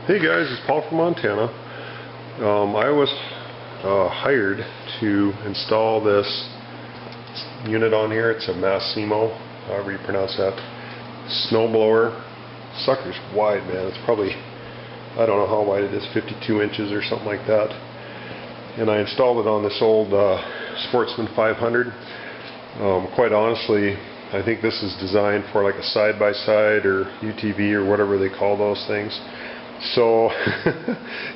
Hey guys, it's Paul from Montana. I was hired to install this unit on here. It's a Massimo, however you pronounce that, snowblower. Sucker's wide, man. It's probably, I don't know how wide it is, 52 inches or something like that. And I installed it on this old Sportsman 500. Quite honestly, I think this is designed for like a side-by-side or UTV or whatever they call those things. So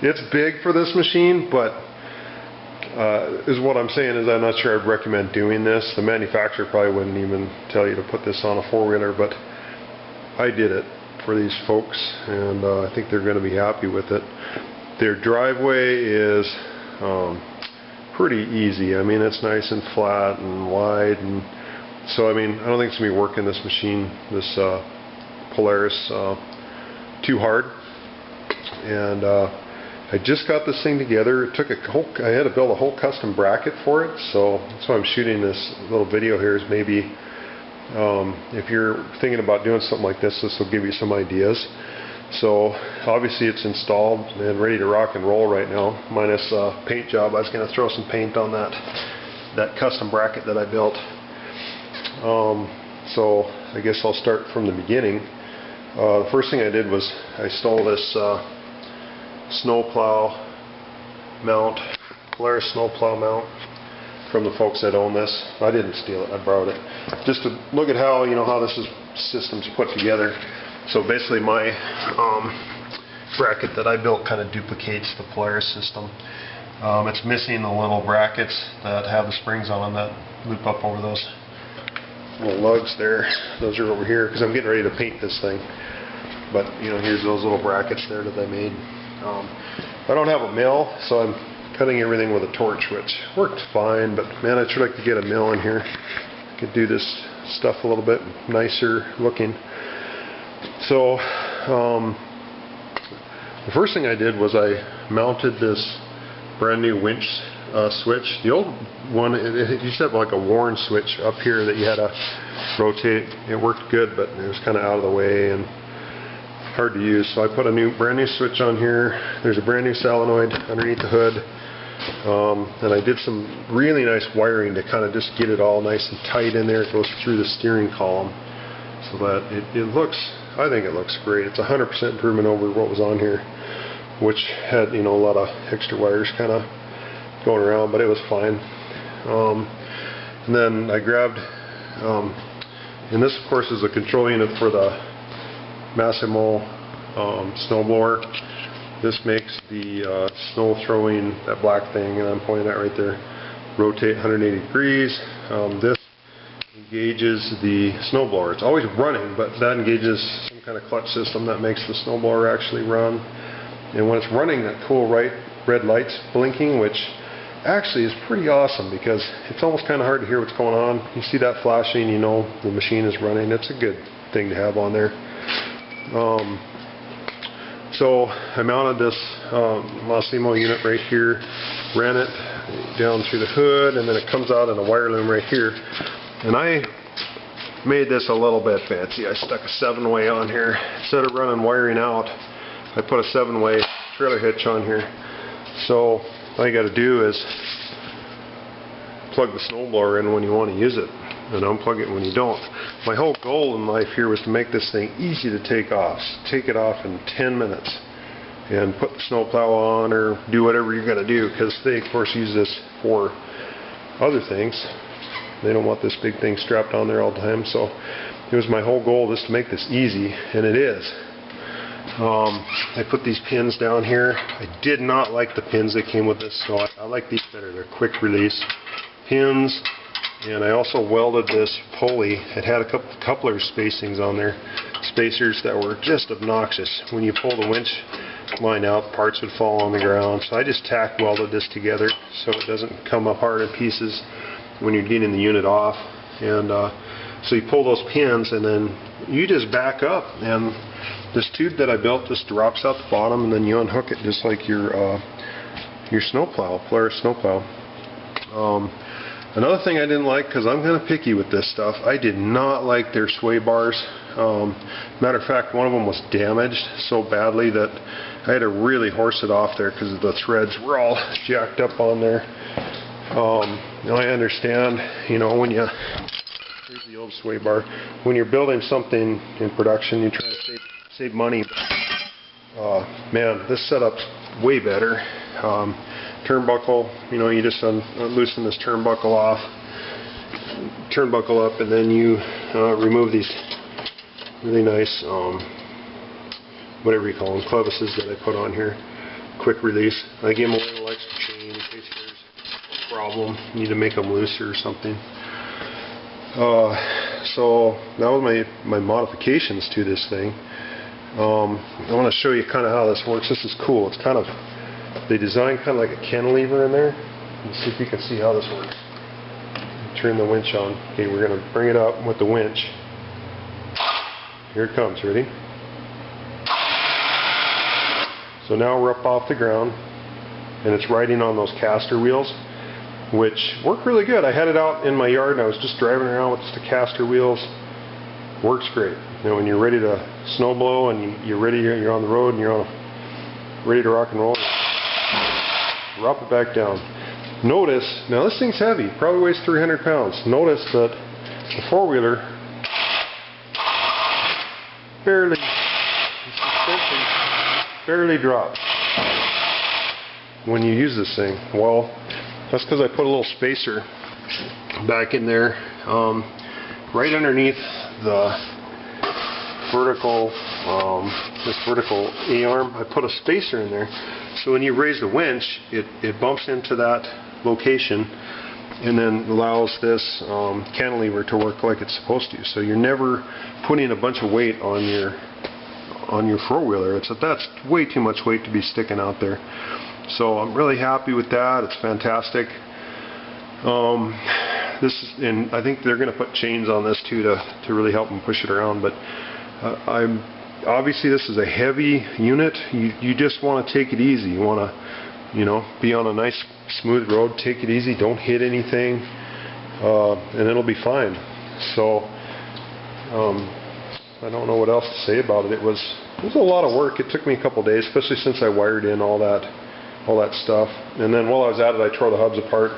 it's big for this machine, but is what I'm saying is I'm not sure I'd recommend doing this. The manufacturer probably wouldn't even tell you to put this on a four-wheeler, but I did it for these folks, and I think they're going to be happy with it. Their driveway is pretty easy. I mean, it's nice and flat and wide, and so I mean, I don't think it's going to be working this machine, this Polaris, too hard. And I just got this thing together. It took I had to build a whole custom bracket for it, so that's why I'm shooting this little video here. Is maybe if you're thinking about doing something like this, this will give you some ideas. So obviously it's installed and ready to rock and roll right now, minus paint job. I was going to throw some paint on that custom bracket that I built. So I guess I'll start from the beginning. The first thing I did was I stole this snowplow mount, Polaris snowplow mount, from the folks that own this. I didn't steal it, I borrowed it. Just to look at how, how this system's put together. So basically my bracket that I built kind of duplicates the Polaris system. It's missing the little brackets that have the springs on them that loop up over those little lugs there. Those are over here because I'm getting ready to paint this thing. But here's those little brackets there that I made. I don't have a mill, so I'm cutting everything with a torch, which worked fine, but man, I'd sure like to get a mill in here. I could do this stuff a little bit nicer looking. So the first thing I did was I mounted this brand new winch switch. The old one, it used to have like a worn switch up here that you had to rotate. It worked good, but it was kind of out of the way and hard to use. So I put a brand new switch on here. There's a brand new solenoid underneath the hood. And I did some really nice wiring to kind of just get it all nice and tight in there. It goes through the steering column so that it looks, I think it looks great. It's 100% improvement over what was on here, which had a lot of extra wires kind of going around, but it was fine. And then I grabbed, and this of course is a control unit for the Massimo snowblower. This makes the snow throwing, that black thing, and I'm pointing at right there, rotate 180 degrees. This engages the snowblower. It's always running, but that engages some kind of clutch system that makes the snowblower actually run. And when it's running, that cool red light's blinking, which actually is pretty awesome because it's almost kind of hard to hear what's going on. You see that flashing, the machine is running. It's a good thing to have on there. So I mounted this Massimo unit right here, ran it down through the hood, and then it comes out in a wire loom right here. And I made this a little bit fancy. I stuck a 7-way on here. Instead of running wiring out, I put a 7-way trailer hitch on here. So all you got to do is plug the snowblower in when you want to use it and unplug it when you don't. My whole goal in life here was to make this thing easy to take off. Take it off in 10 minutes and put the snowplow on or do whatever you're going to do, because they of course use this for other things. They don't want this big thing strapped on there all the time. So it was my whole goal just to make this easy, and it is. I put these pins down here. I did not like the pins that came with this, so I like these better. They're quick release pins. And I also welded this pulley. It had a couple coupler spacings on there, spacers that were just obnoxious. When you pull the winch line out, parts would fall on the ground. So I just tack welded this together so it doesn't come apart in pieces when you're getting the unit off. And so you pull those pins and then you just back up, and this tube that I built just drops out the bottom, and then you unhook it just like your snowplow, Polaris snowplow. Another thing I didn't like, because I'm kind of picky with this stuff, I did not like their sway bars. Matter of fact, one of them was damaged so badly that I had to really horse it off there because the threads were all jacked up on there. Now I understand, you know, when you, here's the old sway bar, when you're building something in production, you try to save money. Man, this setup's way better. Turnbuckle, you know, you just loosen this turnbuckle off, turnbuckle up, and then you remove these really nice, whatever you call them, clevises that I put on here. Quick release. I give them a little extra chain in case there's a problem. You need to make them looser or something. So that was my modifications to this thing. I want to show you kind of how this works. This is cool. It's kind of, they designed kind of like a cantilever in there. Let's see if you can see how this works. Turn the winch on. Okay, we're going to bring it up with the winch. Here it comes. Ready? So now we're up off the ground, and it's riding on those caster wheels, which work really good. I had it out in my yard, and I was just driving around with just the caster wheels. Works great. You know, when you're ready to snow blow and you're ready, you're on the road and you're ready to rock and roll, drop it back down. Notice, now this thing's heavy, probably weighs 300 pounds. Notice that the four-wheeler barely, the suspension barely drops when you use this thing. Well, that's because I put a little spacer back in there, right underneath the vertical, this vertical A-arm. I put a spacer in there, so when you raise the winch, it bumps into that location and then allows this cantilever to work like it's supposed to. So you're never putting a bunch of weight on your four-wheeler. That's way too much weight to be sticking out there. So I'm really happy with that. It's fantastic. And I think they're going to put chains on this too to really help them push it around. But obviously this is a heavy unit. You just want to take it easy. You want to, you know, be on a nice smooth road. Take it easy. Don't hit anything, and it'll be fine. So I don't know what else to say about it. It was a lot of work. It took me a couple days, especially since I wired in all that stuff. And then while I was at it, I tore the hubs apart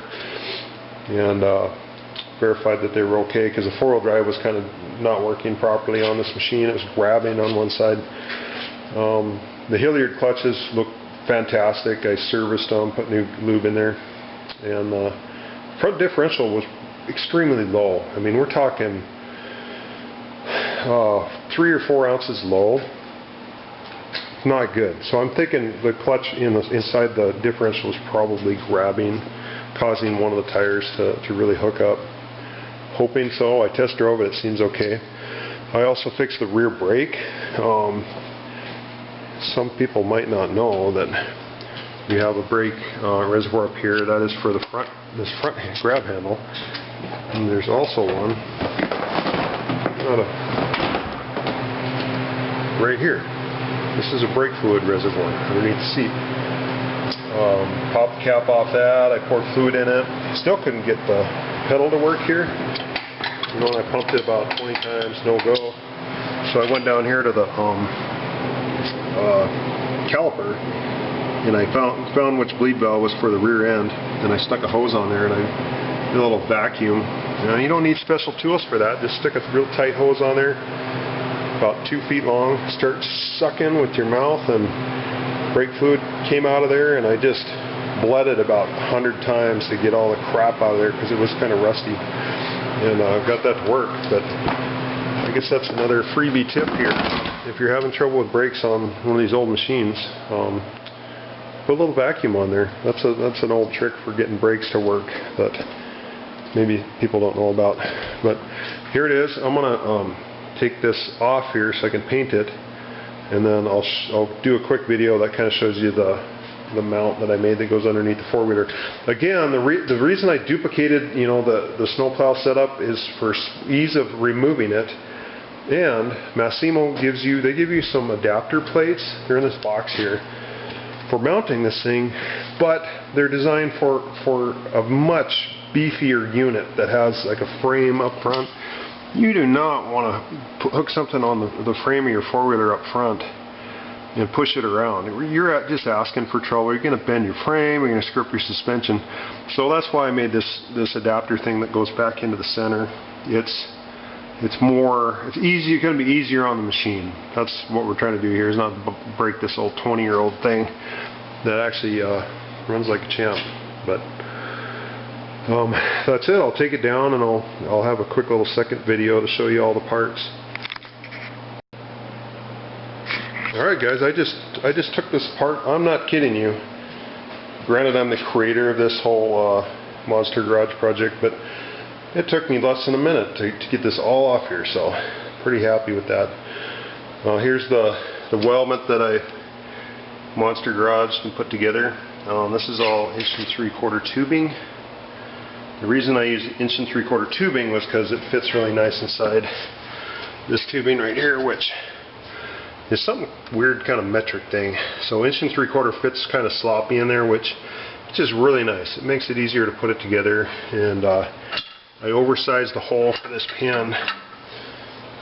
and verified that they were okay, because the four-wheel drive was kind of not working properly on this machine. It was grabbing on one side. The Hilliard clutches look fantastic. I serviced them, put new lube in there, and the front differential was extremely low. I mean, we're talking 3 or 4 ounces low. Not good. So I'm thinking the clutch inside the differential is probably grabbing, causing one of the tires to really hook up. Hoping so. I test drove it. It seems okay. I also fixed the rear brake. Some people might not know that we have a brake reservoir up here. That is for the front, this front grab handle. And there's also one right here. This is a brake fluid reservoir underneath the seat. Popped the cap off that. I poured fluid in it. Still couldn't get the pedal to work here. You know, I pumped it about 20 times, no go. So I went down here to the caliper, and I found which bleed valve was for the rear end, and I stuck a hose on there, and I did a little vacuum. Now, you don't need special tools for that. Just stick a real tight hose on there, about 2 feet long. Start sucking with your mouth, and brake fluid came out of there, and I just bled it about 100 times to get all the crap out of there, because it was kind of rusty. And I've got that to work. But I guess that's another freebie tip here. If you're having trouble with brakes on one of these old machines, put a little vacuum on there. That's an old trick for getting brakes to work that maybe people don't know about. But here it is. I'm gonna take this off here so I can paint it, and then I'll do a quick video that kind of shows you the mount that I made that goes underneath the four-wheeler. Again, the reason I duplicated, you know, the snowplow setup is for ease of removing it. And Massimo gives you some adapter plates. They're in this box here for mounting this thing, but they're designed for a much beefier unit that has like a frame up front. You do not want to hook something on the frame of your four-wheeler up front and push it around. You're just asking for trouble. You're going to bend your frame, you're going to screw up your suspension. So that's why I made this adapter thing that goes back into the center. It's easy. It's going to be easier on the machine. That's what we're trying to do here, is not break this old 20-year-old thing that actually runs like a champ. But that's it. I'll take it down and I'll have a quick little second video to show you all the parts. Alright guys, I just took this apart. I'm not kidding you. Granted, I'm the creator of this whole Monster Garage project, but it took me less than a minute to get this all off here, so pretty happy with that. Here's the weldment that I Monster Garage and put together. This is all 1 3/4 tubing. The reason I use 1 3/4 tubing was because it fits really nice inside this tubing right here, which is some weird kind of metric thing. So 1 3/4 fits kind of sloppy in there, which is just really nice. It makes it easier to put it together, and I oversized the hole for this pin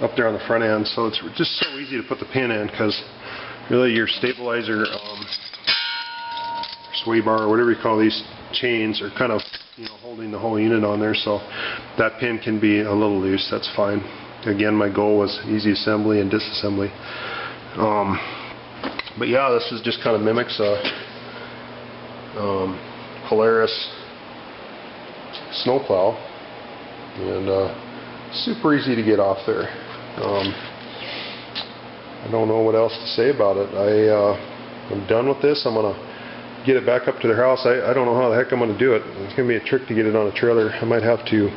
up there on the front end, so it's just so easy to put the pin in, because really your stabilizer, sway bar, or whatever you call these chains, are kind of, you know, holding the whole unit on there, so that pin can be a little loose. That's fine. Again, my goal was easy assembly and disassembly. But yeah, this is just kind of mimics a Polaris snowplow, and super easy to get off there. I don't know what else to say about it. I'm done with this. I'm gonna get it back up to their house. I don't know how the heck I'm gonna do it. It's gonna be a trick to get it on a trailer. I might have to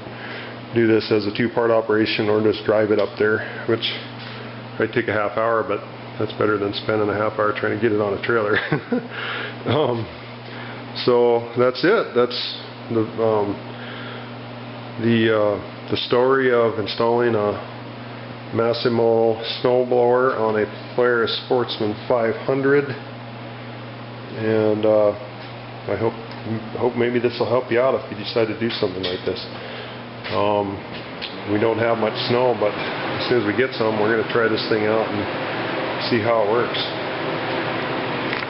do this as a 2-part operation, or just drive it up there, which might take a half hour, but that's better than spending a half hour trying to get it on a trailer. So that's it. That's the story of installing a Massimo snowblower on a Polaris Sportsman 500, and I hope maybe this will help you out if you decide to do something like this. We don't have much snow, but as soon as we get some, we're going to try this thing out and see how it works.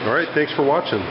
Alright, thanks for watching.